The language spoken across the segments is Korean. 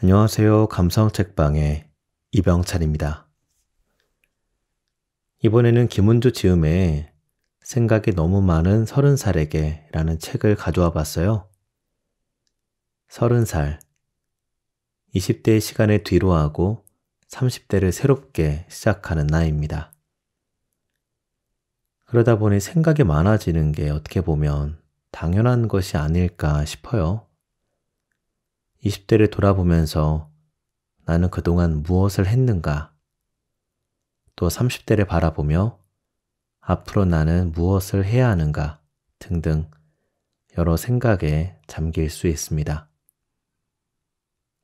안녕하세요. 감성책방의 이병찬입니다. 이번에는 김은주 지음의 생각이 너무 많은 30살에게 라는 책을 가져와 봤어요. 30살, 20대의 시간을 뒤로하고 30대를 새롭게 시작하는 나이입니다. 그러다 보니 생각이 많아지는 게 어떻게 보면 당연한 것이 아닐까 싶어요. 20대를 돌아보면서 나는 그동안 무엇을 했는가? 또 30대를 바라보며 앞으로 나는 무엇을 해야 하는가 등등 여러 생각에 잠길 수 있습니다.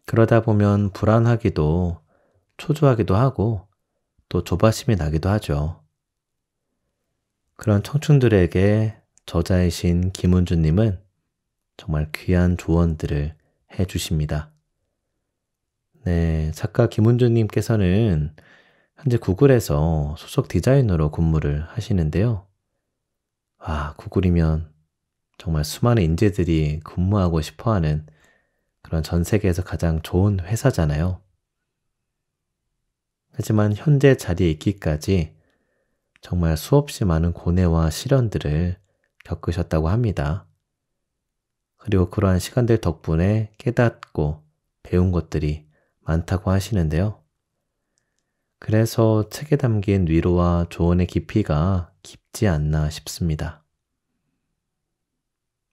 그러다 보면 불안하기도 초조하기도 하고 또 조바심이 나기도 하죠. 그런 청춘들에게 저자이신 김은주님은 정말 귀한 조언들을 해주십니다. 네, 작가 김은주님께서는 현재 구글에서 소속 디자이너로 근무를 하시는데요. 구글이면 정말 수많은 인재들이 근무하고 싶어하는 그런 전 세계에서 가장 좋은 회사잖아요. 하지만 현재 자리에 있기까지 정말 수없이 많은 고뇌와 시련들을 겪으셨다고 합니다. 그리고 그러한 시간들 덕분에 깨닫고 배운 것들이 많다고 하시는데요. 그래서 책에 담긴 위로와 조언의 깊이가 깊지 않나 싶습니다.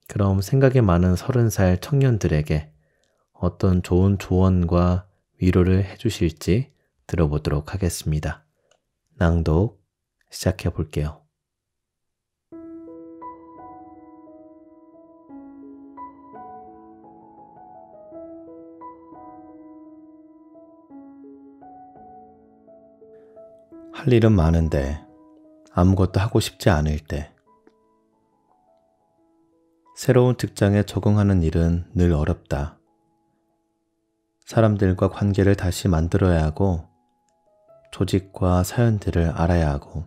그럼 생각이 많은 30살 청년들에게 어떤 좋은 조언과 위로를 해주실지 들어보도록 하겠습니다. 낭독 시작해 볼게요. 할 일은 많은데 아무것도 하고 싶지 않을 때, 새로운 직장에 적응하는 일은 늘 어렵다. 사람들과 관계를 다시 만들어야 하고, 조직과 사연들을 알아야 하고,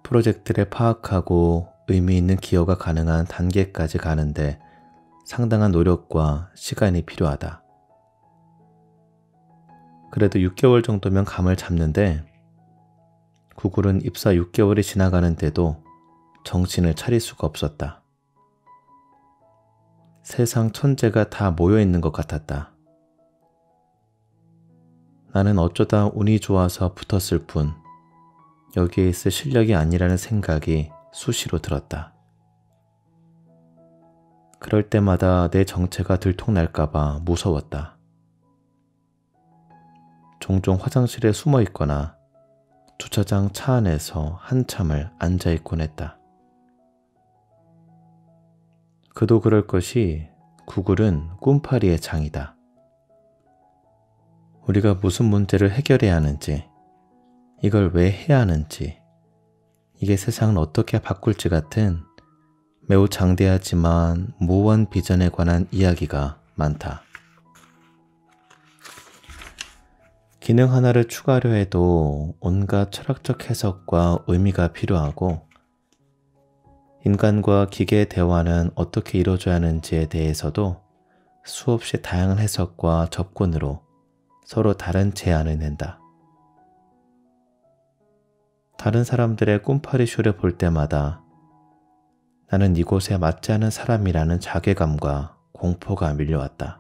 프로젝트를 파악하고 의미 있는 기여가 가능한 단계까지 가는데 상당한 노력과 시간이 필요하다. 그래도 6개월 정도면 감을 잡는데, 구글은 입사 6개월이 지나가는데도 정신을 차릴 수가 없었다. 세상 천재가 다 모여 있는 것 같았다. 나는 어쩌다 운이 좋아서 붙었을 뿐 여기에 있을 실력이 아니라는 생각이 수시로 들었다. 그럴 때마다 내 정체가 들통날까봐 무서웠다. 종종 화장실에 숨어 있거나 주차장 차 안에서 한참을 앉아 있곤 했다. 그도 그럴 것이 구글은 꿈파리의 장이다. 우리가 무슨 문제를 해결해야 하는지, 이걸 왜 해야 하는지, 이게 세상을 어떻게 바꿀지 같은 매우 장대하지만 모호한 비전에 관한 이야기가 많다. 기능 하나를 추가하려 해도 온갖 철학적 해석과 의미가 필요하고, 인간과 기계의 대화는 어떻게 이루어져야 하는지에 대해서도 수없이 다양한 해석과 접근으로 서로 다른 제안을 낸다. 다른 사람들의 꿈파리 쇼를 볼 때마다 나는 이곳에 맞지 않은 사람이라는 자괴감과 공포가 밀려왔다.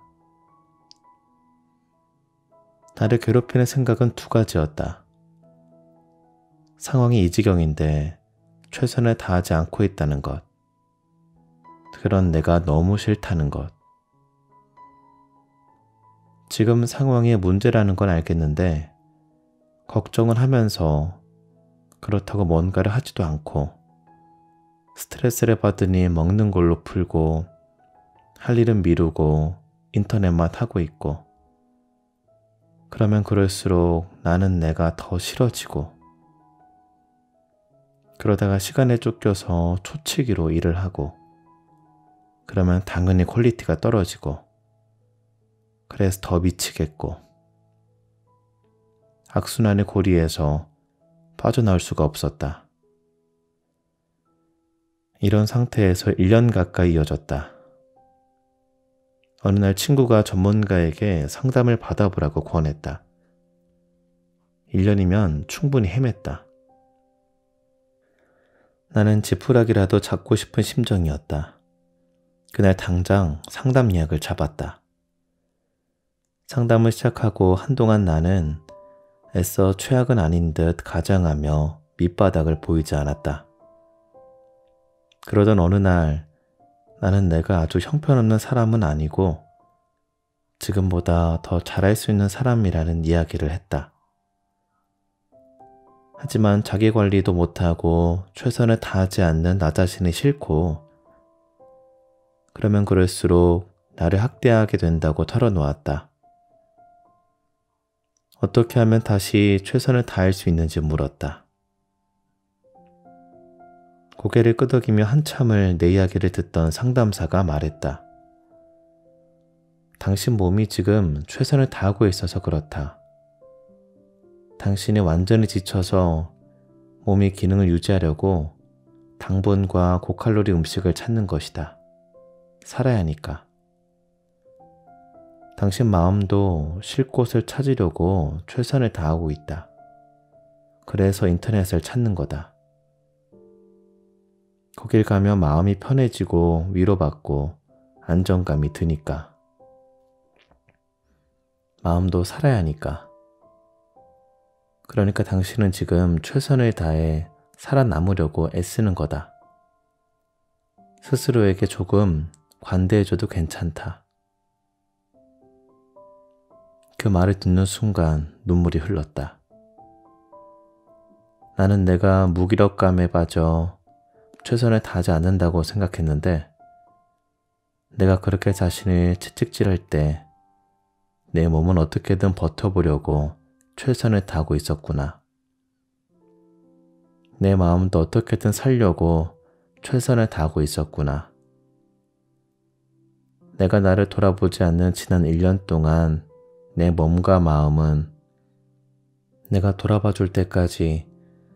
나를 괴롭히는 생각은 두 가지였다. 상황이 이 지경인데 최선을 다하지 않고 있다는 것. 그런 내가 너무 싫다는 것. 지금 상황이 문제라는 건 알겠는데 걱정은 하면서 그렇다고 뭔가를 하지도 않고 스트레스를 받으니 먹는 걸로 풀고 할 일은 미루고 인터넷만 하고 있고, 그러면 그럴수록 나는 내가 더 싫어지고, 그러다가 시간에 쫓겨서 초치기로 일을 하고, 그러면 당연히 퀄리티가 떨어지고, 그래서 더 미치겠고, 악순환의 고리에서 빠져나올 수가 없었다. 이런 상태에서 1년 가까이 이어졌다. 어느 날 친구가 전문가에게 상담을 받아보라고 권했다. 1년이면 충분히 헤맸다. 나는 지푸라기라도 잡고 싶은 심정이었다. 그날 당장 상담 예약을 잡았다. 상담을 시작하고 한동안 나는 애써 최악은 아닌 듯 가장하며 밑바닥을 보이지 않았다. 그러던 어느 날 나는 내가 아주 형편없는 사람은 아니고 지금보다 더 잘할 수 있는 사람이라는 이야기를 했다. 하지만 자기 관리도 못하고 최선을 다하지 않는 나 자신이 싫고 그러면 그럴수록 나를 학대하게 된다고 털어놓았다. 어떻게 하면 다시 최선을 다할 수 있는지 물었다. 고개를 끄덕이며 한참을 내 이야기를 듣던 상담사가 말했다. 당신 몸이 지금 최선을 다하고 있어서 그렇다. 당신이 완전히 지쳐서 몸이 기능을 유지하려고 당분과 고칼로리 음식을 찾는 것이다. 살아야 하니까. 당신 마음도 쉴 곳을 찾으려고 최선을 다하고 있다. 그래서 인터넷을 찾는 거다. 거길 가면 마음이 편해지고 위로받고 안정감이 드니까. 마음도 살아야 하니까. 그러니까 당신은 지금 최선을 다해 살아남으려고 애쓰는 거다. 스스로에게 조금 관대해줘도 괜찮다. 그 말을 듣는 순간 눈물이 흘렀다. 나는 내가 무기력감에 빠져 최선을 다하지 않는다고 생각했는데 내가 그렇게 자신을 채찍질할 때 내 몸은 어떻게든 버텨보려고 최선을 다하고 있었구나. 내 마음도 어떻게든 살려고 최선을 다하고 있었구나. 내가 나를 돌아보지 않는 지난 1년 동안 내 몸과 마음은 내가 돌아봐 줄 때까지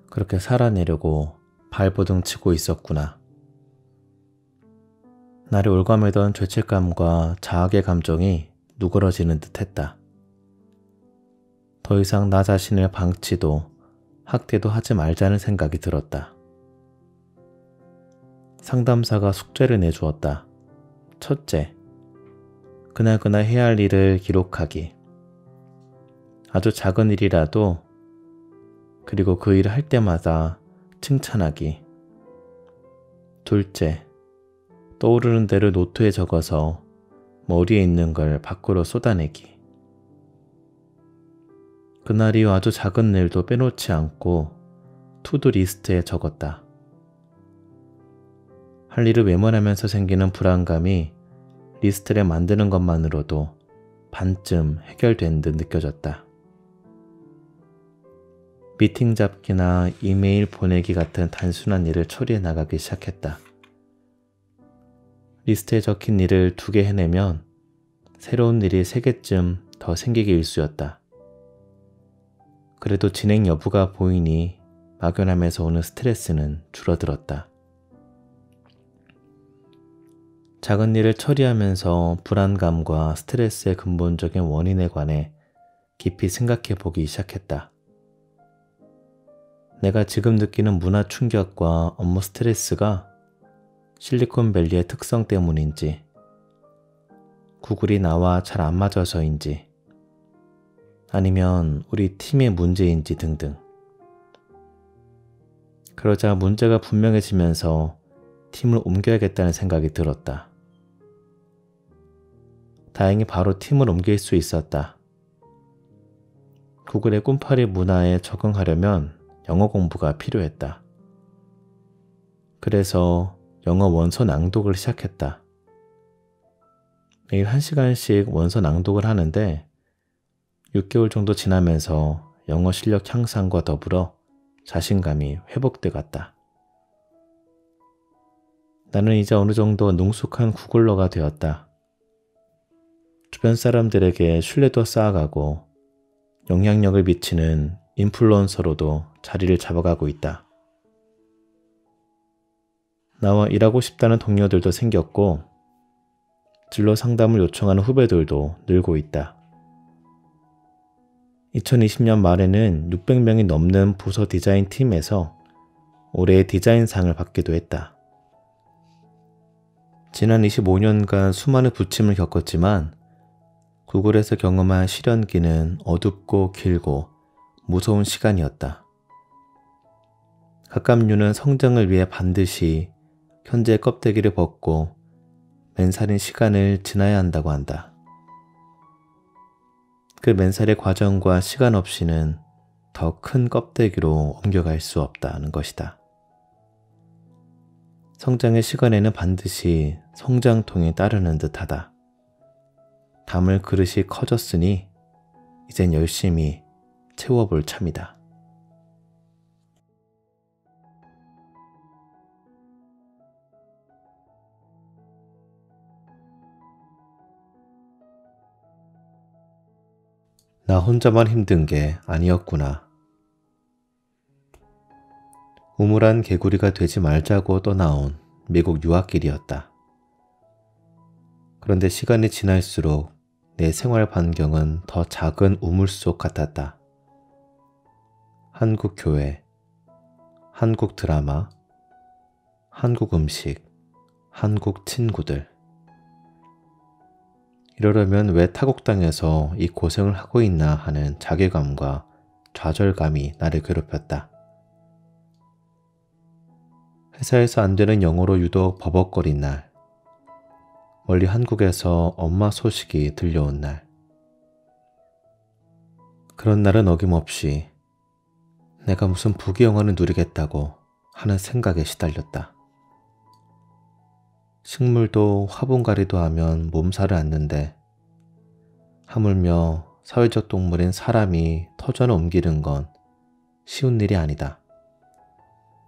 그렇게 살아내려고 발버둥 치고 있었구나. 나를 올가매던 죄책감과 자학의 감정이 누그러지는 듯 했다. 더 이상 나 자신을 방치도 학대도 하지 말자는 생각이 들었다. 상담사가 숙제를 내주었다. 첫째, 그날그날 해야 할 일을 기록하기. 아주 작은 일이라도 그리고 그 일을 할 때마다 칭찬하기. 둘째, 떠오르는 대로 노트에 적어서 머리에 있는 걸 밖으로 쏟아내기. 그날 이후 아주 작은 일도 빼놓지 않고 투두 리스트에 적었다. 할 일을 외면하면서 생기는 불안감이 리스트를 만드는 것만으로도 반쯤 해결된 듯 느껴졌다. 미팅 잡기나 이메일 보내기 같은 단순한 일을 처리해 나가기 시작했다. 리스트에 적힌 일을 2개 해내면 새로운 일이 3개쯤 더 생기기 일쑤였다. 그래도 진행 여부가 보이니 막연함에서 오는 스트레스는 줄어들었다. 작은 일을 처리하면서 불안감과 스트레스의 근본적인 원인에 관해 깊이 생각해 보기 시작했다. 내가 지금 느끼는 문화 충격과 업무 스트레스가 실리콘밸리의 특성 때문인지, 구글이 나와 잘 안 맞아서인지, 아니면 우리 팀의 문제인지 등등. 그러자 문제가 분명해지면서 팀을 옮겨야겠다는 생각이 들었다. 다행히 바로 팀을 옮길 수 있었다. 구글의 꿈파리 문화에 적응하려면 영어 공부가 필요했다. 그래서 영어 원서 낭독을 시작했다. 매일 1시간씩 원서 낭독을 하는데 6개월 정도 지나면서 영어 실력 향상과 더불어 자신감이 회복돼 갔다. 나는 이제 어느 정도 능숙한 구글러가 되었다. 주변 사람들에게 신뢰도 쌓아가고 영향력을 미치는 인플루언서로도 자리를 잡아가고 있다. 나와 일하고 싶다는 동료들도 생겼고 진로 상담을 요청하는 후배들도 늘고 있다. 2020년 말에는 600명이 넘는 부서 디자인 팀에서 올해의 디자인상을 받기도 했다. 지난 25년간 수많은 부침을 겪었지만 구글에서 경험한 실현기는 어둡고 길고 무서운 시간이었다. 갑각류는 성장을 위해 반드시 현재의 껍데기를 벗고 맨살인 시간을 지나야 한다고 한다. 그 맨살의 과정과 시간 없이는 더 큰 껍데기로 옮겨갈 수 없다는 것이다. 성장의 시간에는 반드시 성장통이 따르는 듯하다. 담을 그릇이 커졌으니 이젠 열심히 채워볼 참이다. 나 혼자만 힘든 게 아니었구나. 우물안 개구리가 되지 말자고 떠나온 미국 유학길이었다. 그런데 시간이 지날수록 내 생활 반경은 더 작은 우물 속 같았다. 한국 교회, 한국 드라마, 한국 음식, 한국 친구들. 이러려면 왜 타국 땅에서 이 고생을 하고 있나 하는 자괴감과 좌절감이 나를 괴롭혔다. 회사에서 안 되는 영어로 유독 버벅거린 날, 멀리 한국에서 엄마 소식이 들려온 날. 그런 날은 어김없이 내가 무슨 부귀영화를 누리겠다고 하는 생각에 시달렸다. 식물도 화분갈이도 하면 몸살을 앓는데 하물며 사회적 동물인 사람이 터전을 옮기는 건 쉬운 일이 아니다.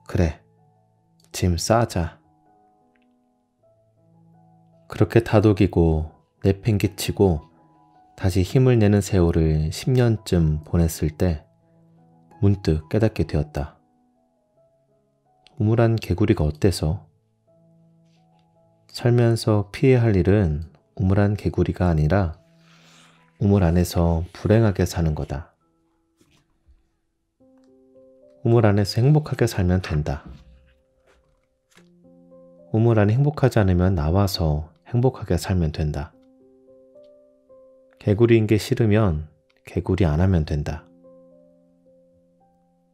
그래, 짐 싸자. 그렇게 다독이고 내팽개치고 다시 힘을 내는 세월을 10년쯤 보냈을 때 문득 깨닫게 되었다. 우물안 개구리가 어때서? 살면서 피해야 할 일은 우물 안 개구리가 아니라 우물 안에서 불행하게 사는 거다. 우물 안에서 행복하게 살면 된다. 우물 안이 행복하지 않으면 나와서 행복하게 살면 된다. 개구리인 게 싫으면 개구리 안 하면 된다.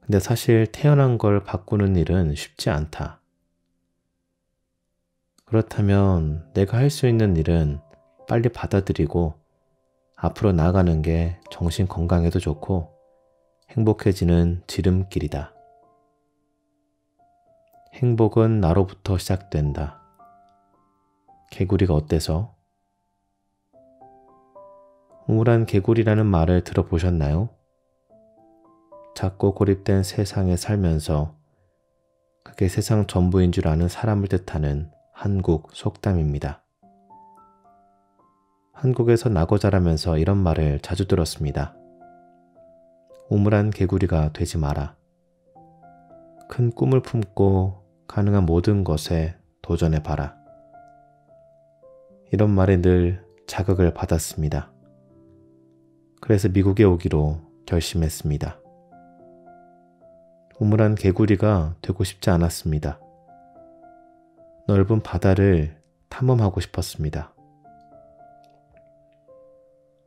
근데 사실 태어난 걸 바꾸는 일은 쉽지 않다. 그렇다면 내가 할 수 있는 일은 빨리 받아들이고 앞으로 나아가는 게 정신 건강에도 좋고 행복해지는 지름길이다. 행복은 나로부터 시작된다. 개구리가 어때서? 우물안 개구리라는 말을 들어보셨나요? 작고 고립된 세상에 살면서 그게 세상 전부인 줄 아는 사람을 뜻하는 한국 속담입니다. 한국에서 나고 자라면서 이런 말을 자주 들었습니다. 우물안 개구리가 되지 마라. 큰 꿈을 품고 가능한 모든 것에 도전해봐라. 이런 말에 늘 자극을 받았습니다. 그래서 미국에 오기로 결심했습니다. 우물안 개구리가 되고 싶지 않았습니다. 넓은 바다를 탐험하고 싶었습니다.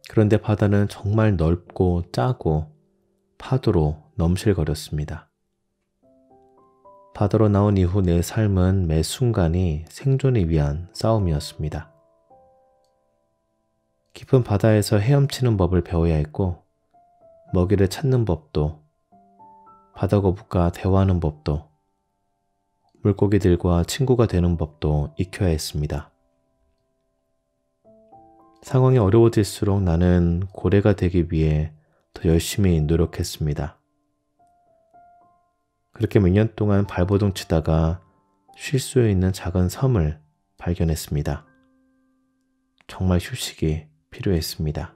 그런데 바다는 정말 넓고 짜고 파도로 넘실거렸습니다. 바다로 나온 이후 내 삶은 매 순간이 생존을 위한 싸움이었습니다. 깊은 바다에서 헤엄치는 법을 배워야 했고 먹이를 찾는 법도 바다거북과 대화하는 법도 물고기들과 친구가 되는 법도 익혀야 했습니다. 상황이 어려워질수록 나는 고래가 되기 위해 더 열심히 노력했습니다. 그렇게 몇 년 동안 발버둥 치다가 쉴 수 있는 작은 섬을 발견했습니다. 정말 휴식이 필요했습니다.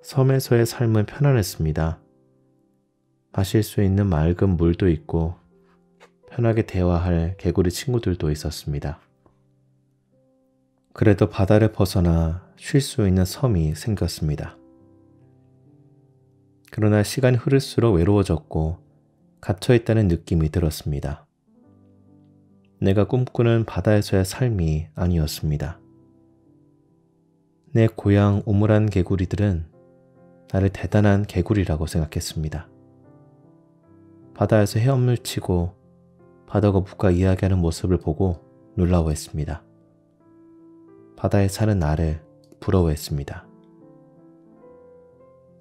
섬에서의 삶은 편안했습니다. 마실 수 있는 맑은 물도 있고 편하게 대화할 개구리 친구들도 있었습니다. 그래도 바다를 벗어나 쉴 수 있는 섬이 생겼습니다. 그러나 시간이 흐를수록 외로워졌고 갇혀있다는 느낌이 들었습니다. 내가 꿈꾸는 바다에서의 삶이 아니었습니다. 내 고향 우물안 개구리들은 나를 대단한 개구리라고 생각했습니다. 바다에서 헤엄을 치고 바다거북과 이야기하는 모습을 보고 놀라워했습니다. 바다에 사는 나를 부러워했습니다.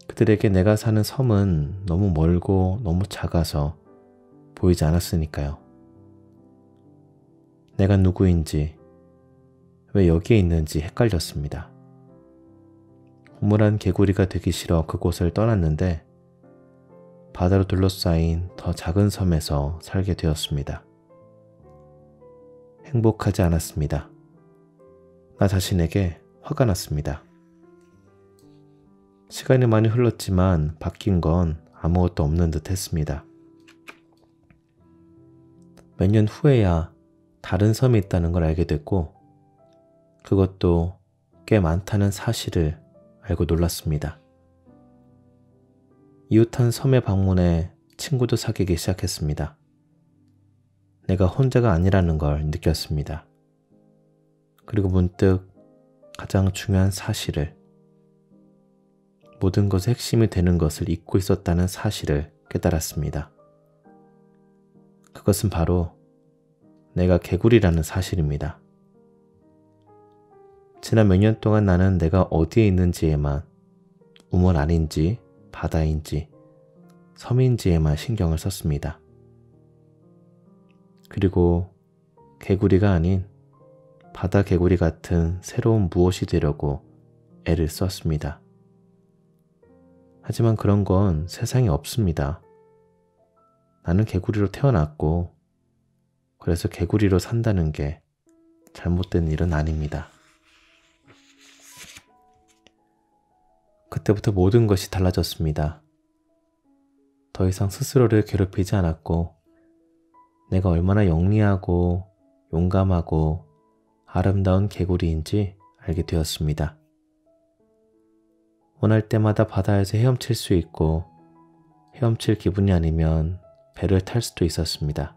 그들에게 내가 사는 섬은 너무 멀고 너무 작아서 보이지 않았으니까요. 내가 누구인지, 왜 여기에 있는지 헷갈렸습니다. 우물안 개구리가 되기 싫어 그곳을 떠났는데 바다로 둘러싸인 더 작은 섬에서 살게 되었습니다. 행복하지 않았습니다. 나 자신에게 화가 났습니다. 시간이 많이 흘렀지만 바뀐 건 아무것도 없는 듯 했습니다. 몇 년 후에야 다른 섬이 있다는 걸 알게 됐고 그것도 꽤 많다는 사실을 알고 놀랐습니다. 이웃한 섬에 방문해 친구도 사귀기 시작했습니다. 내가 혼자가 아니라는 걸 느꼈습니다. 그리고 문득 가장 중요한 사실을, 모든 것의 핵심이 되는 것을 잊고 있었다는 사실을 깨달았습니다. 그것은 바로 내가 개구리라는 사실입니다. 지난 몇 년 동안 나는 내가 어디에 있는지에만, 우물 안인지 바다인지 섬인지에만 신경을 썼습니다. 그리고 개구리가 아닌 바다 개구리 같은 새로운 무엇이 되려고 애를 썼습니다. 하지만 그런 건 세상에 없습니다. 나는 개구리로 태어났고 그래서 개구리로 산다는 게 잘못된 일은 아닙니다. 그때부터 모든 것이 달라졌습니다. 더 이상 스스로를 괴롭히지 않았고 내가 얼마나 영리하고 용감하고 아름다운 개구리인지 알게 되었습니다. 원할 때마다 바다에서 헤엄칠 수 있고 헤엄칠 기분이 아니면 배를 탈 수도 있었습니다.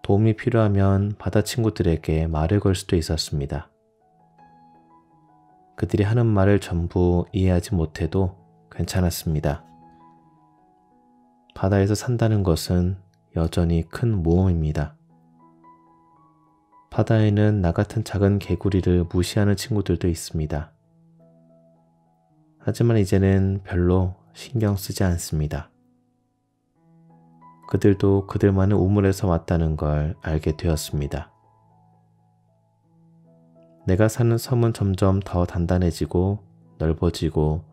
도움이 필요하면 바다 친구들에게 말을 걸 수도 있었습니다. 그들이 하는 말을 전부 이해하지 못해도 괜찮았습니다. 바다에서 산다는 것은 여전히 큰 모험입니다. 바다에는 나 같은 작은 개구리를 무시하는 친구들도 있습니다. 하지만 이제는 별로 신경 쓰지 않습니다. 그들도 그들만의 우물에서 왔다는 걸 알게 되었습니다. 내가 사는 섬은 점점 더 단단해지고 넓어지고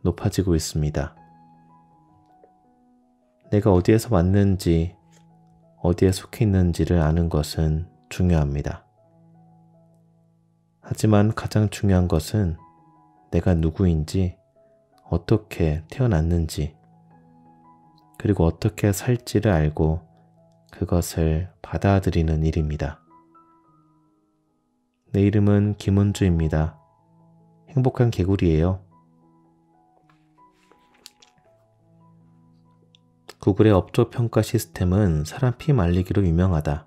높아지고 있습니다. 내가 어디에서 왔는지, 어디에 속해 있는지를 아는 것은 중요합니다. 하지만 가장 중요한 것은 내가 누구인지, 어떻게 태어났는지, 그리고 어떻게 살지를 알고 그것을 받아들이는 일입니다. 내 이름은 김은주입니다. 행복한 개구리예요. 구글의 업조 평가 시스템은 사람 피 말리기로 유명하다.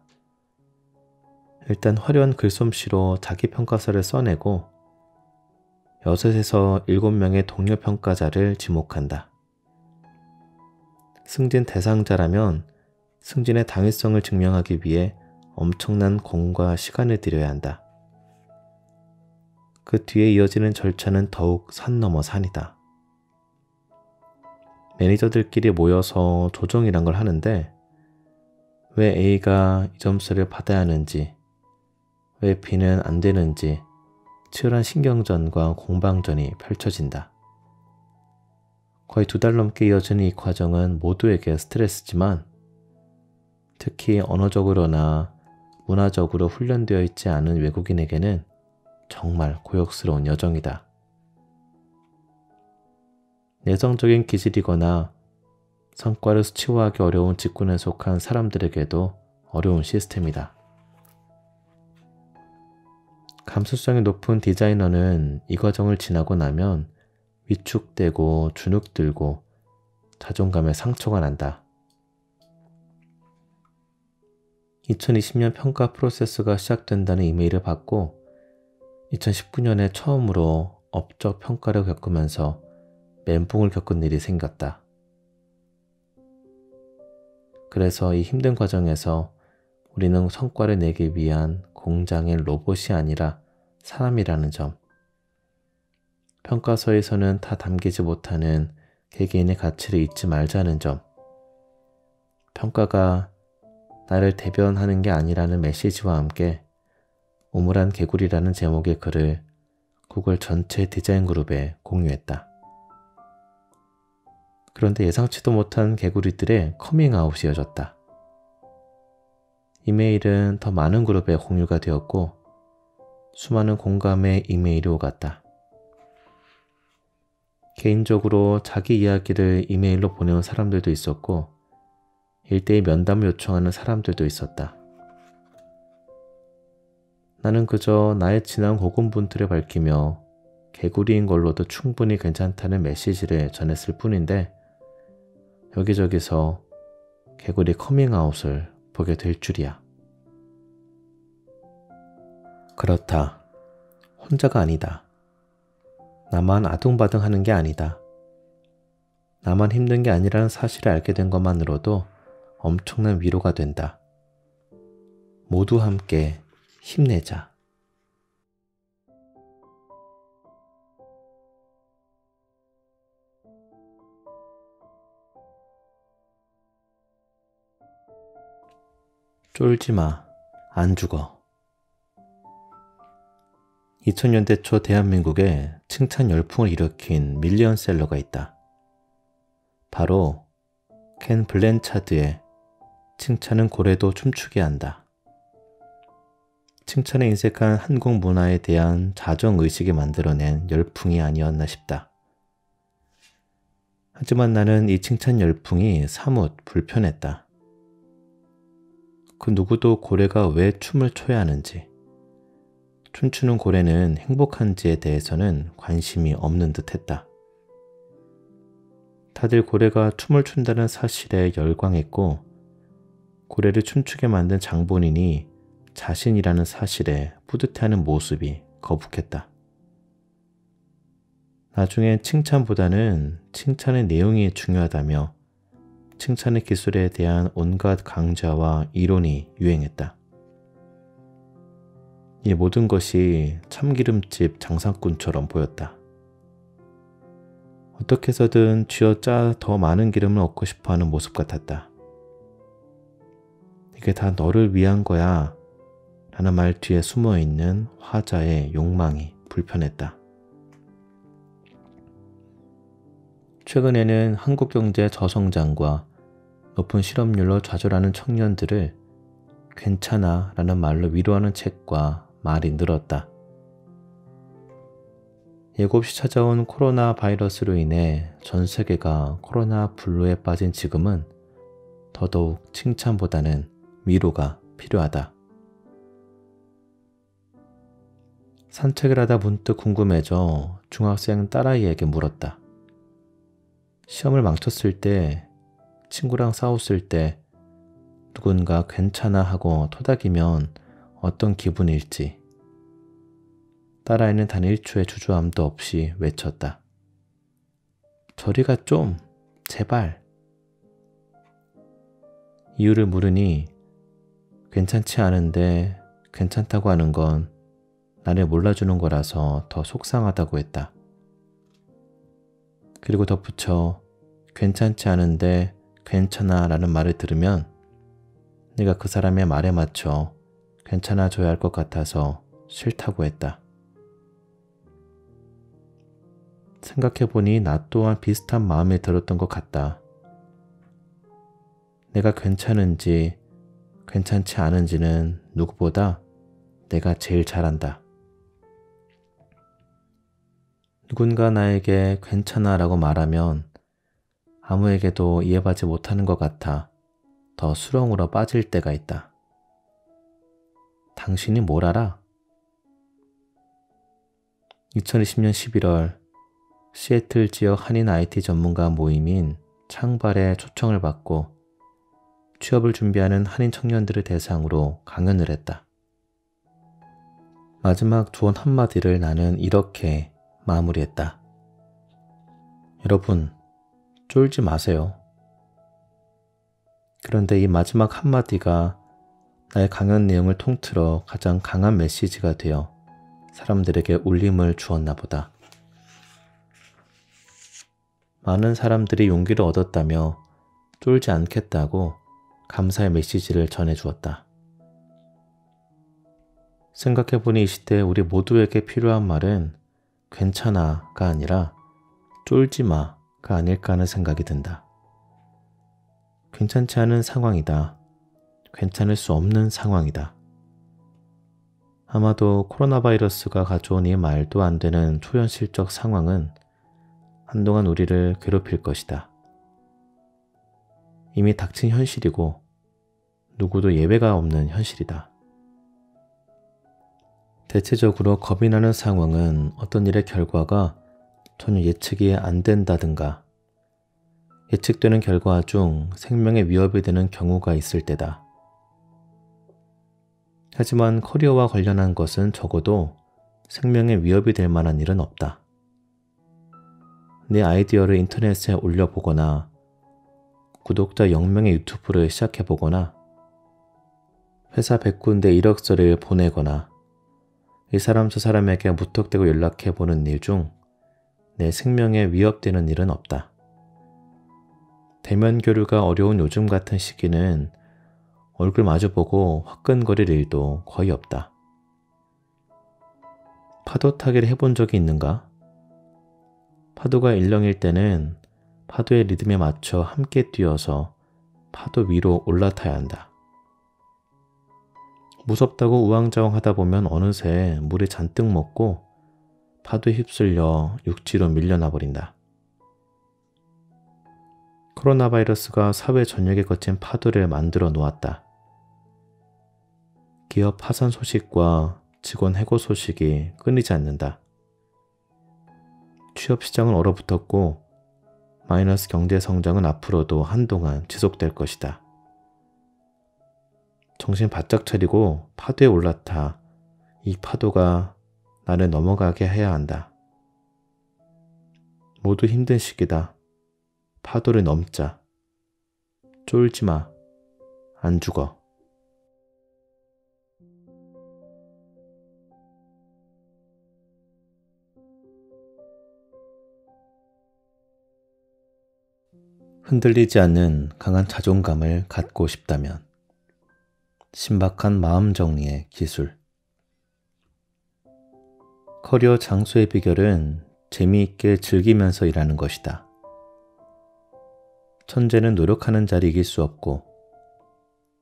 일단 화려한 글솜씨로 자기 평가서를 써내고 6에서 7명의 동료 평가자를 지목한다. 승진 대상자라면 승진의 당위성을 증명하기 위해 엄청난 공과 시간을 들여야 한다. 그 뒤에 이어지는 절차는 더욱 산 넘어 산이다. 매니저들끼리 모여서 조정이란 걸 하는데 왜 A가 이 점수를 받아야 하는지, 왜 B는 안 되는지 치열한 신경전과 공방전이 펼쳐진다. 거의 2달 넘게 이어지는 이 과정은 모두에게 스트레스지만 특히 언어적으로나 문화적으로 훈련되어 있지 않은 외국인에게는 정말 고역스러운 여정이다. 내성적인 기질이거나 성과를 수치화하기 어려운 직군에 속한 사람들에게도 어려운 시스템이다. 감수성이 높은 디자이너는 이 과정을 지나고 나면 위축되고 주눅들고 자존감에 상처가 난다. 2020년 평가 프로세스가 시작된다는 이메일을 받고 2019년에 처음으로 업적 평가를 겪으면서 멘붕을 겪은 일이 생겼다. 그래서 이 힘든 과정에서 우리는 성과를 내기 위한 공장의 로봇이 아니라 사람이라는 점, 평가서에서는 다 담기지 못하는 개개인의 가치를 잊지 말자는 점, 평가가 나를 대변하는 게 아니라는 메시지와 함께 우물한 개구리라는 제목의 글을 구글 전체 디자인 그룹에 공유했다. 그런데 예상치도 못한 개구리들의 커밍아웃이 이어졌다. 이메일은 더 많은 그룹에 공유가 되었고 수많은 공감의 이메일이 오갔다. 개인적으로 자기 이야기를 이메일로 보내온 사람들도 있었고 1대1 면담을 요청하는 사람들도 있었다. 나는 그저 나의 지난 고군분투를 밝히며 개구리인 걸로도 충분히 괜찮다는 메시지를 전했을 뿐인데 여기저기서 개구리 커밍아웃을 보게 될 줄이야. 그렇다. 혼자가 아니다. 나만 아둥바둥하는 게 아니다. 나만 힘든 게 아니라는 사실을 알게 된 것만으로도 엄청난 위로가 된다. 모두 함께 힘내자. 쫄지 마. 안 죽어. 2000년대 초 대한민국에 칭찬 열풍을 일으킨 밀리언셀러가 있다. 바로 켄 블랜차드의 칭찬은 고래도 춤추게 한다. 칭찬에 인색한 한국 문화에 대한 자정의식이 만들어낸 열풍이 아니었나 싶다. 하지만 나는 이 칭찬 열풍이 사뭇 불편했다. 그 누구도 고래가 왜 춤을 춰야 하는지, 춤추는 고래는 행복한지에 대해서는 관심이 없는 듯 했다. 다들 고래가 춤을 춘다는 사실에 열광했고 고래를 춤추게 만든 장본인이 자신이라는 사실에 뿌듯해하는 모습이 거북했다. 나중엔 칭찬보다는 칭찬의 내용이 중요하다며 칭찬의 기술에 대한 온갖 강좌와 이론이 유행했다. 이 모든 것이 참기름집 장사꾼처럼 보였다. 어떻게 해서든 쥐어짜 더 많은 기름을 얻고 싶어하는 모습 같았다. 이게 다 너를 위한 거야 라는 말 뒤에 숨어있는 화자의 욕망이 불편했다. 최근에는 한국 경제 저성장과 높은 실업률로 좌절하는 청년들을 괜찮아 라는 말로 위로하는 책과 말이 늘었다. 예고 없이 찾아온 코로나 바이러스로 인해 전 세계가 코로나 블루에 빠진 지금은 더더욱 칭찬보다는 위로가 필요하다. 산책을 하다 문득 궁금해져 중학생 딸아이에게 물었다. 시험을 망쳤을 때, 친구랑 싸웠을 때 누군가 괜찮아 하고 토닥이면 어떤 기분일지. 딸아이는 단 1초의 주저함도 없이 외쳤다. 저리가 좀, 제발. 이유를 물으니 괜찮지 않은데 괜찮다고 하는 건 나를 몰라주는 거라서 더 속상하다고 했다. 그리고 덧붙여 괜찮지 않은데 괜찮아 라는 말을 들으면 내가 그 사람의 말에 맞춰 괜찮아져야 할 것 같아서 싫다고 했다. 생각해보니 나 또한 비슷한 마음이 들었던 것 같다. 내가 괜찮은지 괜찮지 않은지는 누구보다 내가 제일 잘 안다. 누군가 나에게 괜찮아 라고 말하면 아무에게도 이해받지 못하는 것 같아 더 수렁으로 빠질 때가 있다. 당신이 뭘 알아? 2020년 11월 시애틀 지역 한인 IT 전문가 모임인 창발에 초청을 받고 취업을 준비하는 한인 청년들을 대상으로 강연을 했다. 마지막 조언 한마디를 나는 이렇게 마무리했다. 여러분, 쫄지 마세요. 그런데 이 마지막 한마디가 나의 강연 내용을 통틀어 가장 강한 메시지가 되어 사람들에게 울림을 주었나 보다. 많은 사람들이 용기를 얻었다며 쫄지 않겠다고 감사의 메시지를 전해주었다. 생각해보니 이 시대에 우리 모두에게 필요한 말은 괜찮아가 아니라 쫄지 마가 아닐까 하는 생각이 든다. 괜찮지 않은 상황이다. 괜찮을 수 없는 상황이다. 아마도 코로나 바이러스가 가져온 이 말도 안 되는 초현실적 상황은 한동안 우리를 괴롭힐 것이다. 이미 닥친 현실이고 누구도 예외가 없는 현실이다. 대체적으로 겁이 나는 상황은 어떤 일의 결과가 전혀 예측이 안 된다든가 예측되는 결과 중 생명에 위협이 되는 경우가 있을 때다. 하지만 커리어와 관련한 것은 적어도 생명에 위협이 될 만한 일은 없다. 내 아이디어를 인터넷에 올려보거나 구독자 0명의 유튜브를 시작해보거나 회사 100군데 이력서를 보내거나 이 사람 저 사람에게 무턱대고 연락해보는 일 중 내 생명에 위협되는 일은 없다. 대면 교류가 어려운 요즘 같은 시기는 얼굴 마주보고 화끈거릴 일도 거의 없다. 파도 타기를 해본 적이 있는가? 파도가 일렁일 때는 파도의 리듬에 맞춰 함께 뛰어서 파도 위로 올라타야 한다. 무섭다고 우왕좌왕 하다 보면 어느새 물에 잔뜩 먹고 파도에 휩쓸려 육지로 밀려나 버린다. 코로나 바이러스가 사회 전역에 거친 파도를 만들어 놓았다. 기업 파산 소식과 직원 해고 소식이 끊이지 않는다. 취업 시장은 얼어붙었고 마이너스 경제 성장은 앞으로도 한동안 지속될 것이다. 정신 바짝 차리고 파도에 올라타 이 파도가 나를 넘어가게 해야 한다. 모두 힘든 시기다. 파도를 넘자. 쫄지 마. 안 죽어. 흔들리지 않는 강한 자존감을 갖고 싶다면 신박한 마음 정리의 기술. 커리어 장수의 비결은 재미있게 즐기면서 일하는 것이다. 천재는 노력하는 자를 이길 수 없고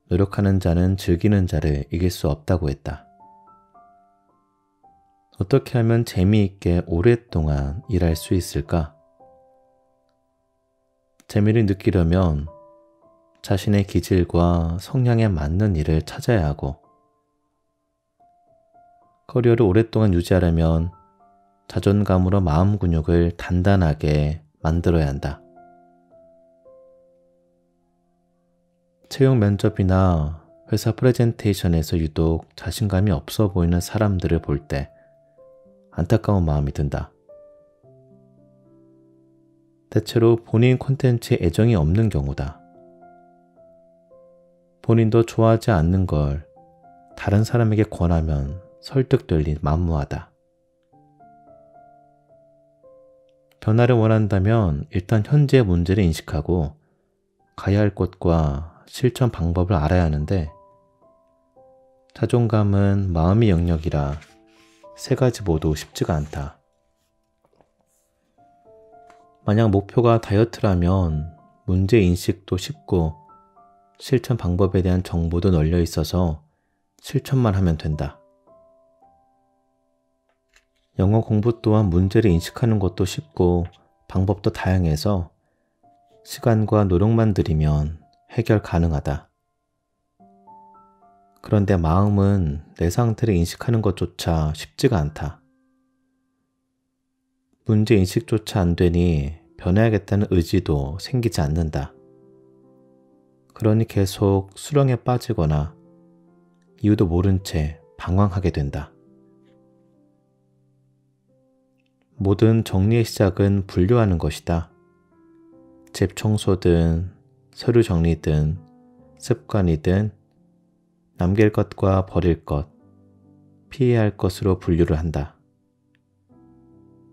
노력하는 자는 즐기는 자를 이길 수 없다고 했다. 어떻게 하면 재미있게 오랫동안 일할 수 있을까? 재미를 느끼려면 자신의 기질과 성향에 맞는 일을 찾아야 하고 커리어를 오랫동안 유지하려면 자존감으로 마음 근육을 단단하게 만들어야 한다. 채용 면접이나 회사 프레젠테이션에서 유독 자신감이 없어 보이는 사람들을 볼 때 안타까운 마음이 든다. 대체로 본인 콘텐츠에 애정이 없는 경우다. 본인도 좋아하지 않는 걸 다른 사람에게 권하면 설득될 리 만무하다. 변화를 원한다면 일단 현재의 문제를 인식하고 가야 할 곳과 실천 방법을 알아야 하는데 자존감은 마음의 영역이라 세 가지 모두 쉽지가 않다. 만약 목표가 다이어트라면 문제 인식도 쉽고 실천 방법에 대한 정보도 널려 있어서 실천만 하면 된다. 영어 공부 또한 문제를 인식하는 것도 쉽고 방법도 다양해서 시간과 노력만 들이면 해결 가능하다. 그런데 마음은 내 상태를 인식하는 것조차 쉽지가 않다. 문제인식조차 안 되니 변해야겠다는 의지도 생기지 않는다. 그러니 계속 수렁에 빠지거나 이유도 모른 채 방황하게 된다. 모든 정리의 시작은 분류하는 것이다. 집 청소든 서류 정리든 습관이든 남길 것과 버릴 것, 피해야 할 것으로 분류를 한다.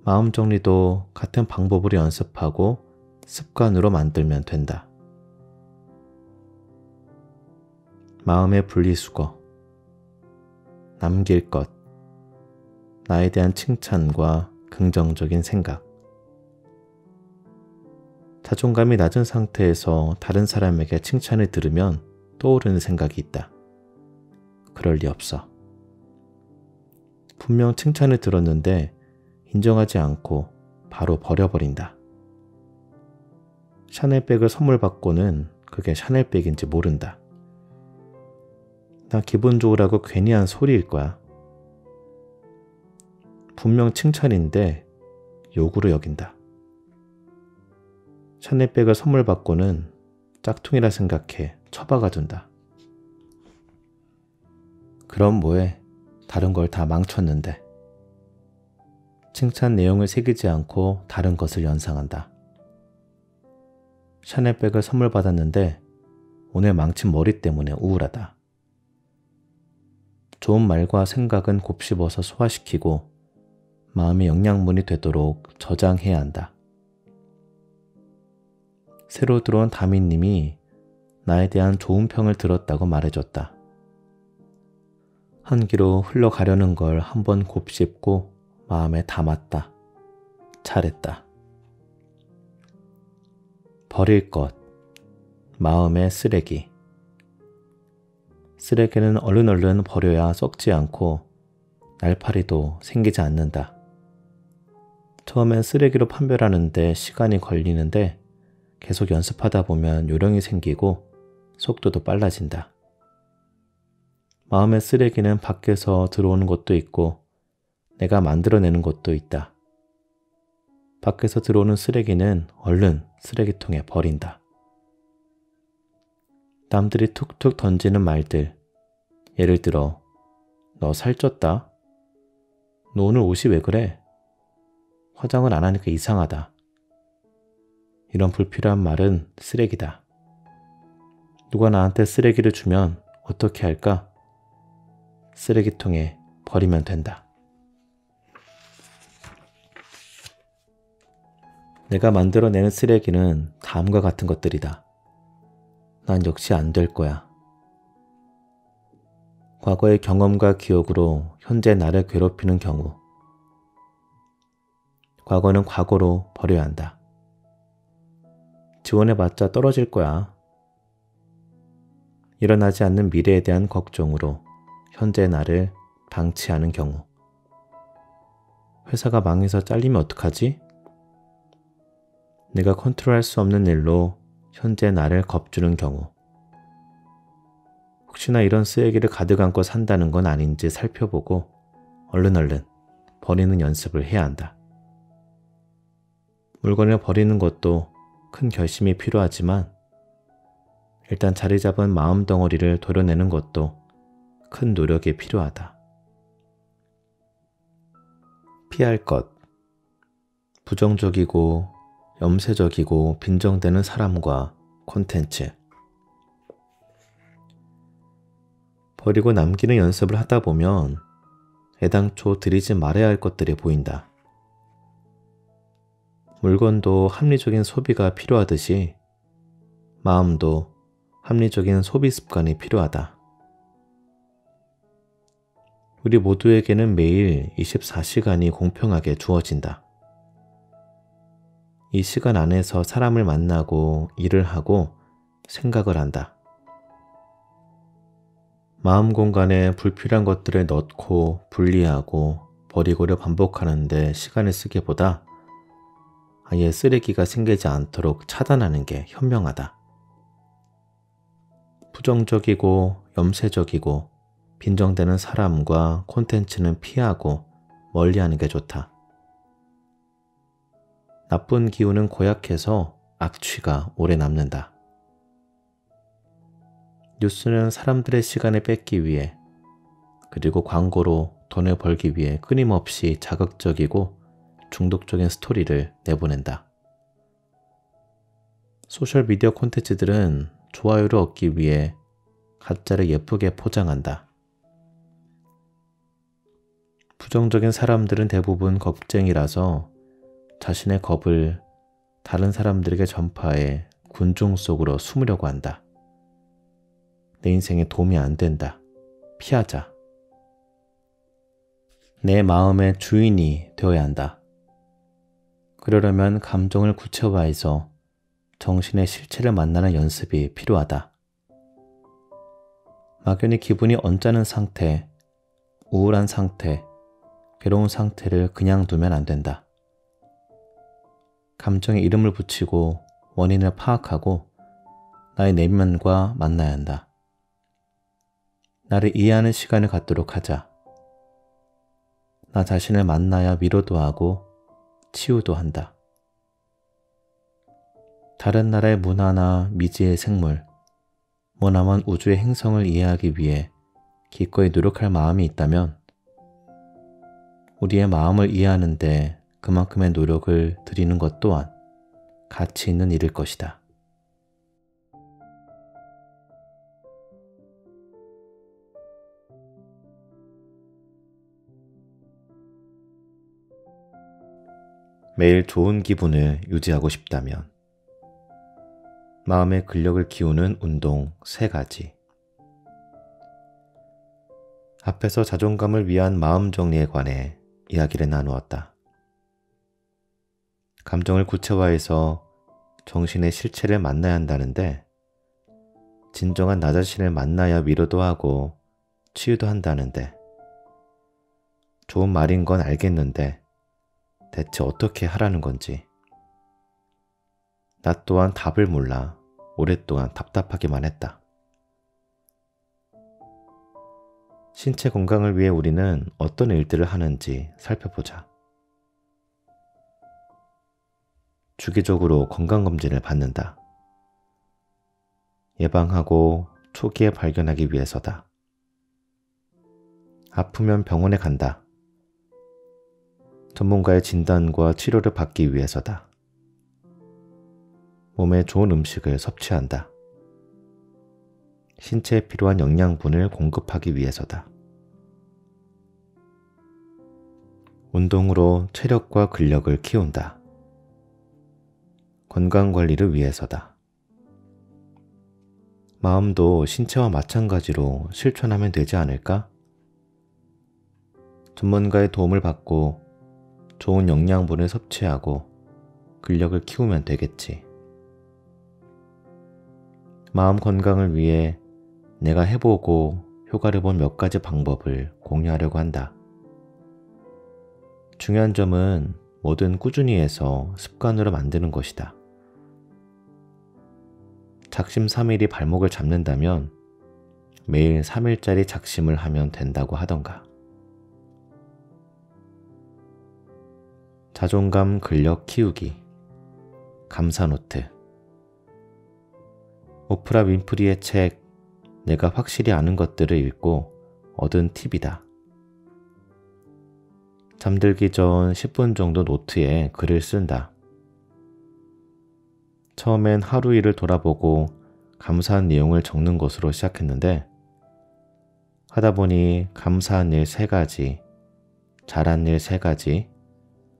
마음 정리도 같은 방법으로 연습하고 습관으로 만들면 된다. 마음의 분리수거, 남길 것, 나에 대한 칭찬과 긍정적인 생각. 자존감이 낮은 상태에서 다른 사람에게 칭찬을 들으면 떠오르는 생각이 있다. 그럴 리 없어. 분명 칭찬을 들었는데 인정하지 않고 바로 버려버린다. 샤넬백을 선물 받고는 그게 샤넬백인지 모른다. 나 기분 좋으라고 괜히 한 소리일 거야. 분명 칭찬인데 욕으로 여긴다. 샤넬백을 선물 받고는 짝퉁이라 생각해 처박아 둔다. 그럼 뭐해? 다른 걸 다 망쳤는데. 칭찬 내용을 새기지 않고 다른 것을 연상한다. 샤넬백을 선물 받았는데 오늘 망친 머리 때문에 우울하다. 좋은 말과 생각은 곱씹어서 소화시키고 마음의 영양분이 되도록 저장해야 한다. 새로 들어온 다미님이 나에 대한 좋은 평을 들었다고 말해줬다. 한 귀로 흘러가려는 걸 한번 곱씹고 마음에 담았다. 잘했다. 버릴 것, 마음의 쓰레기. 쓰레기는 얼른 버려야 썩지 않고 날파리도 생기지 않는다. 처음엔 쓰레기로 판별하는데 시간이 걸리는데 계속 연습하다 보면 요령이 생기고 속도도 빨라진다. 마음의 쓰레기는 밖에서 들어오는 것도 있고 내가 만들어내는 것도 있다. 밖에서 들어오는 쓰레기는 얼른 쓰레기통에 버린다. 남들이 툭툭 던지는 말들, 예를 들어 너 살쪘다? 너 오늘 옷이 왜 그래? 화장을 안 하니까 이상하다. 이런 불필요한 말은 쓰레기다. 누가 나한테 쓰레기를 주면 어떻게 할까? 쓰레기통에 버리면 된다. 내가 만들어내는 쓰레기는 다음과 같은 것들이다. 난 역시 안 될 거야. 과거의 경험과 기억으로 현재 나를 괴롭히는 경우. 과거는 과거로 버려야 한다. 지원해봤자 떨어질 거야. 일어나지 않는 미래에 대한 걱정으로 현재 나를 방치하는 경우. 회사가 망해서 잘리면 어떡하지? 내가 컨트롤할 수 없는 일로 현재 나를 겁주는 경우. 혹시나 이런 쓰레기를 가득 안고 산다는 건 아닌지 살펴보고 얼른 버리는 연습을 해야 한다. 물건을 버리는 것도 큰 결심이 필요하지만 일단 자리 잡은 마음 덩어리를 도려내는 것도 큰 노력이 필요하다. 피할 것. 부정적이고 염세적이고 빈정대는 사람과 콘텐츠. 버리고 남기는 연습을 하다 보면 애당초 들이지 말아야 할 것들이 보인다. 물건도 합리적인 소비가 필요하듯이 마음도 합리적인 소비 습관이 필요하다. 우리 모두에게는 매일 24시간이 공평하게 주어진다. 이 시간 안에서 사람을 만나고 일을 하고 생각을 한다. 마음 공간에 불필요한 것들을 넣고 분리하고 버리고를 반복하는데 시간을 쓰기보다 아예 쓰레기가 생기지 않도록 차단하는 게 현명하다. 부정적이고 염세적이고 빈정대는 사람과 콘텐츠는 피하고 멀리하는 게 좋다. 나쁜 기운은 고약해서 악취가 오래 남는다. 뉴스는 사람들의 시간을 뺏기 위해 그리고 광고로 돈을 벌기 위해 끊임없이 자극적이고 중독적인 스토리를 내보낸다. 소셜미디어 콘텐츠들은 좋아요를 얻기 위해 가짜를 예쁘게 포장한다. 부정적인 사람들은 대부분 겁쟁이라서 자신의 겁을 다른 사람들에게 전파해 군중 속으로 숨으려고 한다. 내 인생에 도움이 안 된다. 피하자. 내 마음의 주인이 되어야 한다. 그러려면 감정을 구체화해서 정신의 실체를 만나는 연습이 필요하다. 막연히 기분이 언짢은 상태, 우울한 상태, 괴로운 상태를 그냥 두면 안 된다. 감정에 이름을 붙이고 원인을 파악하고 나의 내면과 만나야 한다. 나를 이해하는 시간을 갖도록 하자. 나 자신을 만나야 위로도 하고 치유도 한다. 다른 나라의 문화나 미지의 생물, 머나먼 우주의 행성을 이해하기 위해 기꺼이 노력할 마음이 있다면 우리의 마음을 이해하는데 그만큼의 노력을 들이는 것 또한 가치 있는 일일 것이다. 매일 좋은 기분을 유지하고 싶다면 마음의 근력을 키우는 운동 3가지. 앞에서 자존감을 위한 마음 정리에 관해 이야기를 나누었다. 감정을 구체화해서 정신의 실체를 만나야 한다는데 진정한 나 자신을 만나야 위로도 하고 치유도 한다는데 좋은 말인 건 알겠는데 대체 어떻게 하라는 건지 나 또한 답을 몰라 오랫동안 답답하기만 했다. 신체 건강을 위해 우리는 어떤 일들을 하는지 살펴보자. 주기적으로 건강검진을 받는다. 예방하고 초기에 발견하기 위해서다. 아프면 병원에 간다. 전문가의 진단과 치료를 받기 위해서다. 몸에 좋은 음식을 섭취한다. 신체에 필요한 영양분을 공급하기 위해서다. 운동으로 체력과 근력을 키운다. 건강관리를 위해서다. 마음도 신체와 마찬가지로 실천하면 되지 않을까? 전문가의 도움을 받고 좋은 영양분을 섭취하고 근력을 키우면 되겠지. 마음 건강을 위해 내가 해보고 효과를 본 몇 가지 방법을 공유하려고 한다. 중요한 점은 뭐든 꾸준히 해서 습관으로 만드는 것이다. 작심 3일이 발목을 잡는다면 매일 3일짜리 작심을 하면 된다고 하던가. 자존감 근력 키우기 감사 노트. 오프라 윈프리의 책 내가 확실히 아는 것들을 읽고 얻은 팁이다. 잠들기 전 10분 정도 노트에 글을 쓴다. 처음엔 하루 일을 돌아보고 감사한 내용을 적는 것으로 시작했는데 하다 보니 감사한 일 3가지, 잘한 일 3가지,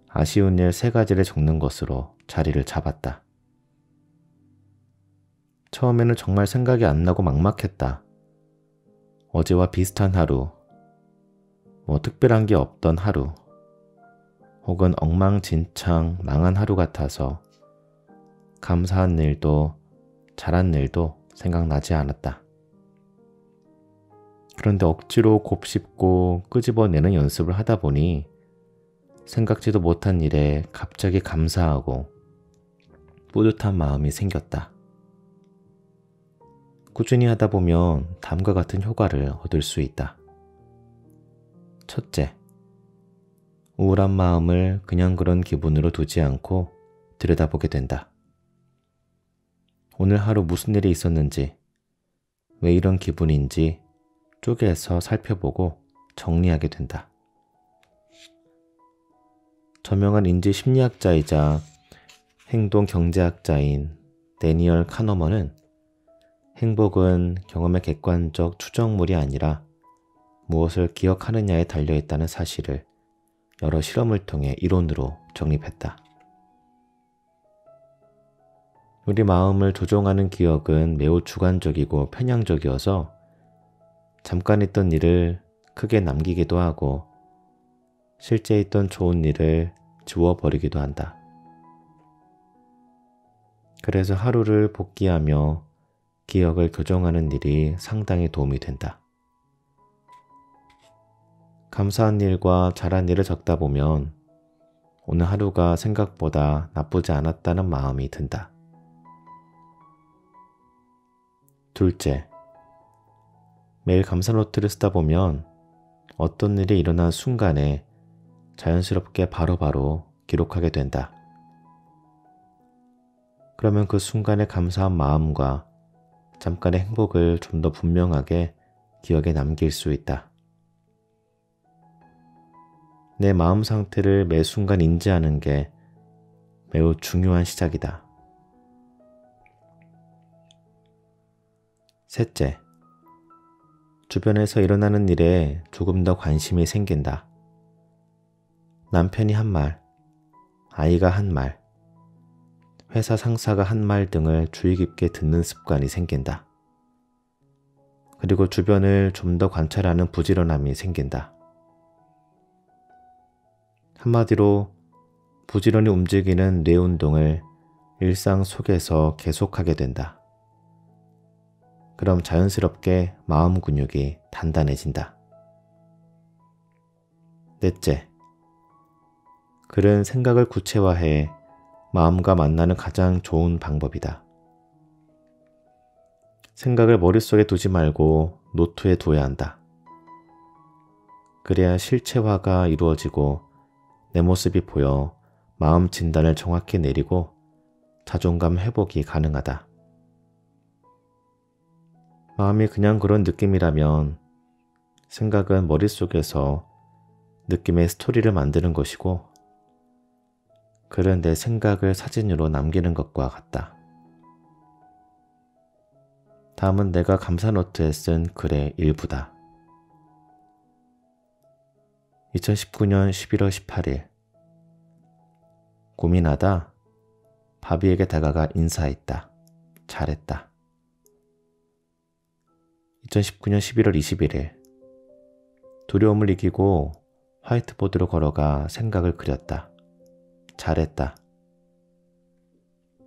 아쉬운 일 3가지를 적는 것으로 자리를 잡았다. 처음에는 정말 생각이 안 나고 막막했다. 어제와 비슷한 하루, 특별한 게 없던 하루, 혹은 엉망진창 망한 하루 같아서 감사한 일도 잘한 일도 생각나지 않았다. 그런데 억지로 곱씹고 끄집어내는 연습을 하다 보니 생각지도 못한 일에 갑자기 감사하고 뿌듯한 마음이 생겼다. 꾸준히 하다 보면 다음과 같은 효과를 얻을 수 있다. 첫째, 우울한 마음을 그냥 그런 기분으로 두지 않고 들여다보게 된다. 오늘 하루 무슨 일이 있었는지, 왜 이런 기분인지 쪼개서 살펴보고 정리하게 된다. 저명한 인지 심리학자이자 행동 경제학자인 데니얼 카너먼은 행복은 경험의 객관적 추정물이 아니라 무엇을 기억하느냐에 달려있다는 사실을 여러 실험을 통해 이론으로 정립했다. 우리 마음을 조종하는 기억은 매우 주관적이고 편향적이어서 잠깐 있던 일을 크게 남기기도 하고 실제 있던 좋은 일을 지워버리기도 한다. 그래서 하루를 복기하며 기억을 교정하는 일이 상당히 도움이 된다. 감사한 일과 잘한 일을 적다 보면 오늘 하루가 생각보다 나쁘지 않았다는 마음이 든다. 둘째, 매일 감사 노트를 쓰다 보면 어떤 일이 일어난 순간에 자연스럽게 바로바로 기록하게 된다. 그러면 그 순간의 감사한 마음과 잠깐의 행복을 좀 더 분명하게 기억에 남길 수 있다. 내 마음 상태를 매 순간 인지하는 게 매우 중요한 시작이다. 셋째, 주변에서 일어나는 일에 조금 더 관심이 생긴다. 남편이 한 말, 아이가 한 말, 회사 상사가 한 말 등을 주의 깊게 듣는 습관이 생긴다. 그리고 주변을 좀 더 관찰하는 부지런함이 생긴다. 한마디로 부지런히 움직이는 뇌 운동을 일상 속에서 계속하게 된다. 그럼 자연스럽게 마음 근육이 단단해진다. 넷째, 글은 생각을 구체화해 마음과 만나는 가장 좋은 방법이다. 생각을 머릿속에 두지 말고 노트에 둬야 한다. 그래야 실체화가 이루어지고 내 모습이 보여 마음 진단을 정확히 내리고 자존감 회복이 가능하다. 마음이 그냥 그런 느낌이라면 생각은 머릿속에서 느낌의 스토리를 만드는 것이고 글은 내 생각을 사진으로 남기는 것과 같다. 다음은 내가 감사 노트에 쓴 글의 일부다. 2019년 11월 18일 고민하다 바비에게 다가가 인사했다. 잘했다. 2019년 11월 21일 두려움을 이기고 화이트보드로 걸어가 생각을 그렸다. 잘했다.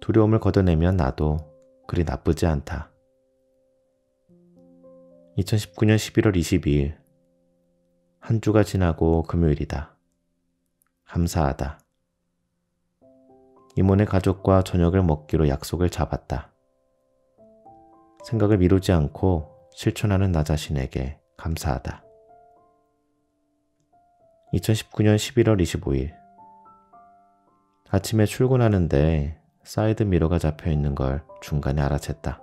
두려움을 걷어내면 나도 그리 나쁘지 않다. 2019년 11월 22일 한 주가 지나고 금요일이다. 감사하다. 이모네 가족과 저녁을 먹기로 약속을 잡았다. 생각을 미루지 않고 실천하는 나 자신에게 감사하다. 2019년 11월 25일 아침에 출근하는데 사이드 미러가 잡혀있는 걸 중간에 알아챘다.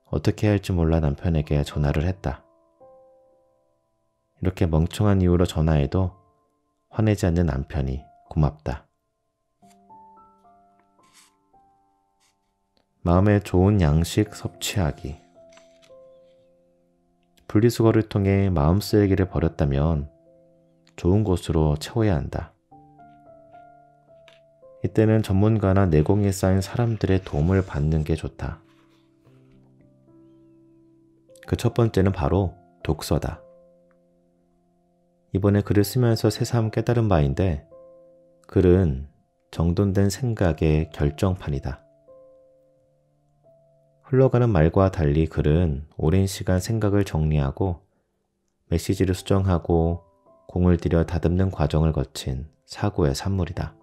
어떻게 해야 할지 몰라 남편에게 전화를 했다. 이렇게 멍청한 이유로 전화해도 화내지 않는 남편이 고맙다. 마음에 좋은 양식 섭취하기. 분리수거를 통해 마음 쓰레기를 버렸다면 좋은 곳으로 채워야 한다. 이때는 전문가나 내공이 쌓인 사람들의 도움을 받는 게 좋다. 그 첫 번째는 바로 독서다. 이번에 글을 쓰면서 새삼 깨달은 바인데 글은 정돈된 생각의 결정판이다. 흘러가는 말과 달리 글은 오랜 시간 생각을 정리하고 메시지를 수정하고 공을 들여 다듬는 과정을 거친 사고의 산물이다.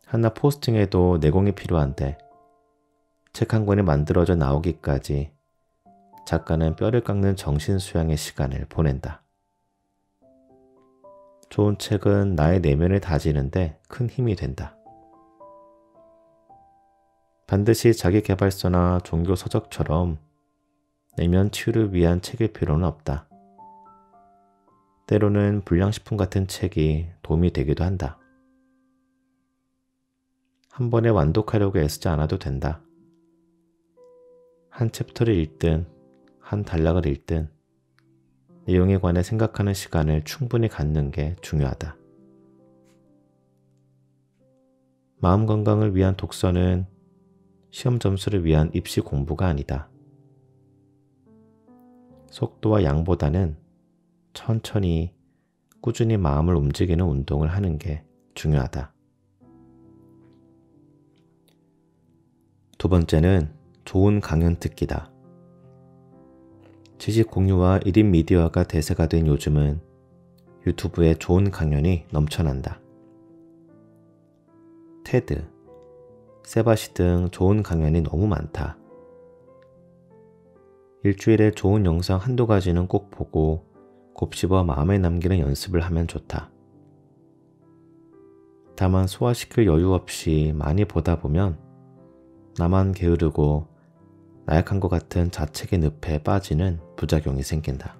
하나 포스팅에도 내공이 필요한데 책 한 권이 만들어져 나오기까지 작가는 뼈를 깎는 정신수양의 시간을 보낸다. 좋은 책은 나의 내면을 다지는데 큰 힘이 된다. 반드시 자기계발서나 종교 서적처럼 내면 치유를 위한 책일 필요는 없다. 때로는 불량식품 같은 책이 도움이 되기도 한다. 한 번에 완독하려고 애쓰지 않아도 된다. 한 챕터를 읽든 한 단락을 읽든 내용에 관해 생각하는 시간을 충분히 갖는 게 중요하다. 마음 건강을 위한 독서는 시험 점수를 위한 입시 공부가 아니다. 속도와 양보다는 천천히 꾸준히 마음을 움직이는 운동을 하는 게 중요하다. 두 번째는 좋은 강연 듣기다. 지식 공유와 1인 미디어가 대세가 된 요즘은 유튜브에 좋은 강연이 넘쳐난다. 테드, 세바시 등 좋은 강연이 너무 많다. 일주일에 좋은 영상 한두 가지는 꼭 보고 곱씹어 마음에 남기는 연습을 하면 좋다. 다만 소화시킬 여유 없이 많이 보다 보면 나만 게으르고 나약한 것 같은 자책의 늪에 빠지는 부작용이 생긴다.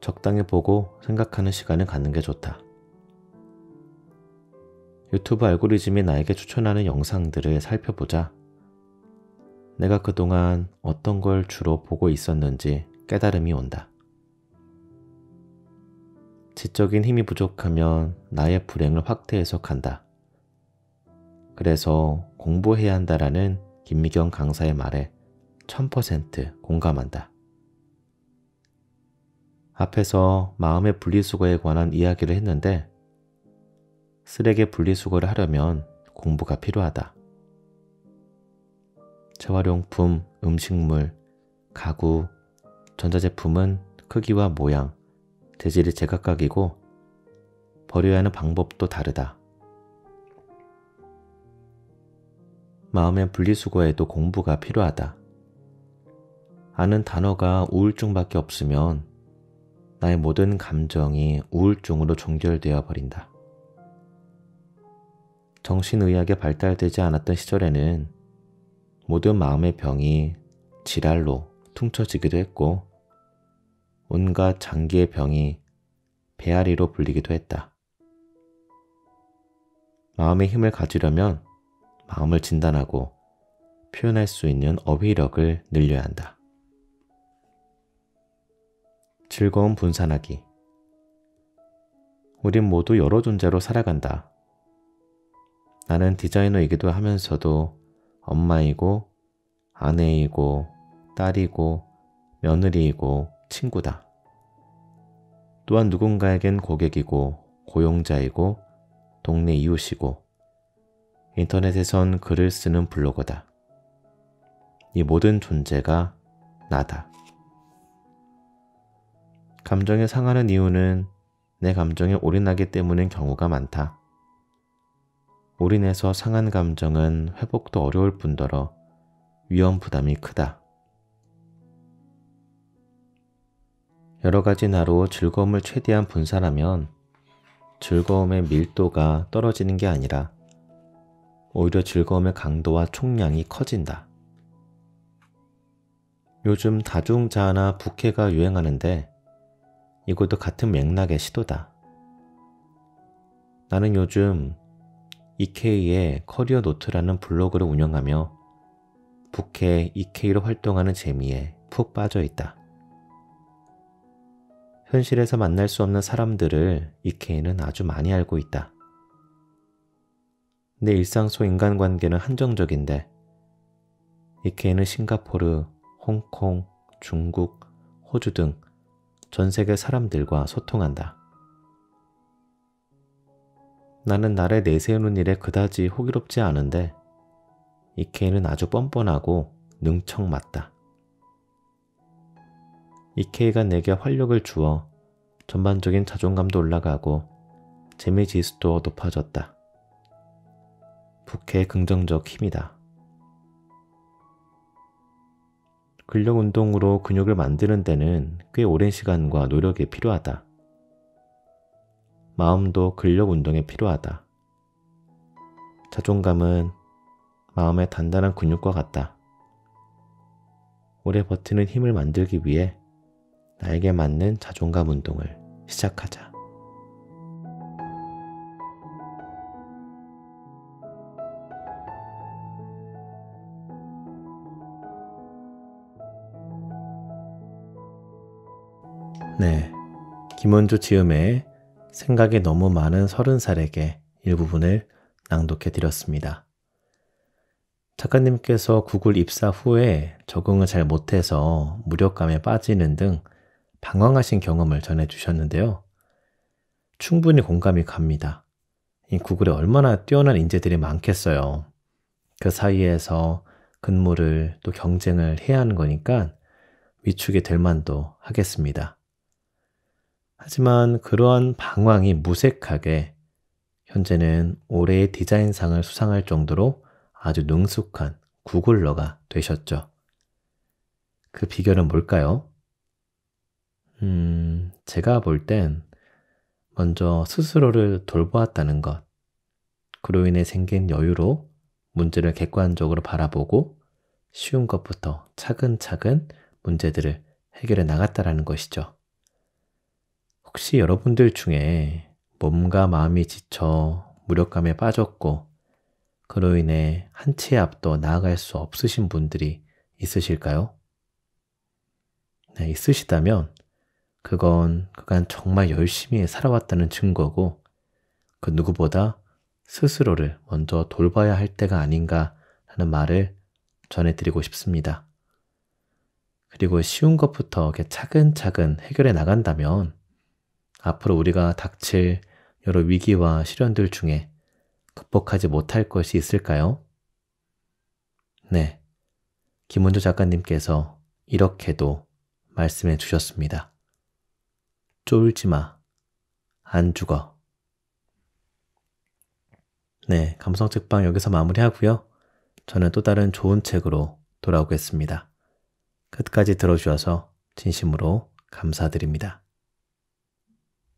적당히 보고 생각하는 시간을 갖는 게 좋다. 유튜브 알고리즘이 나에게 추천하는 영상들을 살펴보자 내가 그동안 어떤 걸 주로 보고 있었는지 깨달음이 온다. 지적인 힘이 부족하면 나의 불행을 확대 해석한다. 그래서 공부해야 한다라는 김미경 강사의 말에 1000% 공감한다. 앞에서 마음의 분리수거에 관한 이야기를 했는데 쓰레기 분리수거를 하려면 공부가 필요하다. 재활용품, 음식물, 가구, 전자제품은 크기와 모양, 재질이 제각각이고 버려야 하는 방법도 다르다. 마음의 분리수거에도 공부가 필요하다. 아는 단어가 우울증밖에 없으면 나의 모든 감정이 우울증으로 종결되어 버린다. 정신의학이 발달되지 않았던 시절에는 모든 마음의 병이 질환로 퉁쳐지기도 했고 온갖 장기의 병이 배앓이로 불리기도 했다. 마음의 힘을 가지려면 마음을 진단하고 표현할 수 있는 어휘력을 늘려야 한다. 즐거움 분산하기. 우린 모두 여러 존재로 살아간다. 나는 디자이너이기도 하면서도 엄마이고 아내이고 딸이고 며느리이고 친구다. 또한 누군가에겐 고객이고 고용자이고 동네 이웃이고 인터넷에선 글을 쓰는 블로거다. 이 모든 존재가 나다. 감정이 상하는 이유는 내 감정에 올인하기 때문인 경우가 많다. 올인해서 상한 감정은 회복도 어려울 뿐더러 위험 부담이 크다. 여러 가지 나로 즐거움을 최대한 분산하면 즐거움의 밀도가 떨어지는 게 아니라 오히려 즐거움의 강도와 총량이 커진다. 요즘 다중자아나 부캐가 유행하는데 이것도 같은 맥락의 시도다. 나는 요즘 EK의 커리어 노트라는 블로그를 운영하며 부캐 EK로 활동하는 재미에 푹 빠져 있다. 현실에서 만날 수 없는 사람들을 EK는 아주 많이 알고 있다. 내 일상 속 인간관계는 한정적인데 EK는 싱가포르, 홍콩, 중국, 호주 등 전 세계 사람들과 소통한다. 나는 나를 내세우는 일에 그다지 호기롭지 않은데 EK는 아주 뻔뻔하고 능청맞다. EK가 내게 활력을 주어 전반적인 자존감도 올라가고 재미 지수도 높아졌다. 부캐의 긍정적 힘이다. 근력 운동으로 근육을 만드는 데는 꽤 오랜 시간과 노력이 필요하다. 마음도 근력 운동에 필요하다. 자존감은 마음의 단단한 근육과 같다. 오래 버티는 힘을 만들기 위해 나에게 맞는 자존감 운동을 시작하자. 네, 김원주 지음의 생각이 너무 많은 30살에게 일부분을 낭독해 드렸습니다. 작가님께서 구글 입사 후에 적응을 잘 못해서 무력감에 빠지는 등 방황하신 경험을 전해주셨는데요. 충분히 공감이 갑니다. 이 구글에 얼마나 뛰어난 인재들이 많겠어요. 그 사이에서 근무를 또 경쟁을 해야 하는 거니까 위축이 될 만도 하겠습니다. 하지만 그러한 방황이 무색하게 현재는 올해의 디자인상을 수상할 정도로 아주 능숙한 구글러가 되셨죠. 그 비결은 뭘까요? 제가 볼 땐 먼저 스스로를 돌보았다는 것, 그로 인해 생긴 여유로 문제를 객관적으로 바라보고 쉬운 것부터 차근차근 문제들을 해결해 나갔다라는 것이죠. 혹시 여러분들 중에 몸과 마음이 지쳐 무력감에 빠졌고 그로 인해 한 치 앞도 나아갈 수 없으신 분들이 있으실까요? 네, 있으시다면 그건 그간 정말 열심히 살아왔다는 증거고 그 누구보다 스스로를 먼저 돌봐야 할 때가 아닌가 하는 말을 전해드리고 싶습니다. 그리고 쉬운 것부터 이렇게 차근차근 해결해 나간다면 앞으로 우리가 닥칠 여러 위기와 시련들 중에 극복하지 못할 것이 있을까요? 네, 김원주 작가님께서 이렇게도 말씀해 주셨습니다. 쫄지 마, 안 죽어. 네, 감성책방 여기서 마무리하고요. 저는 또 다른 좋은 책으로 돌아오겠습니다. 끝까지 들어주셔서 진심으로 감사드립니다.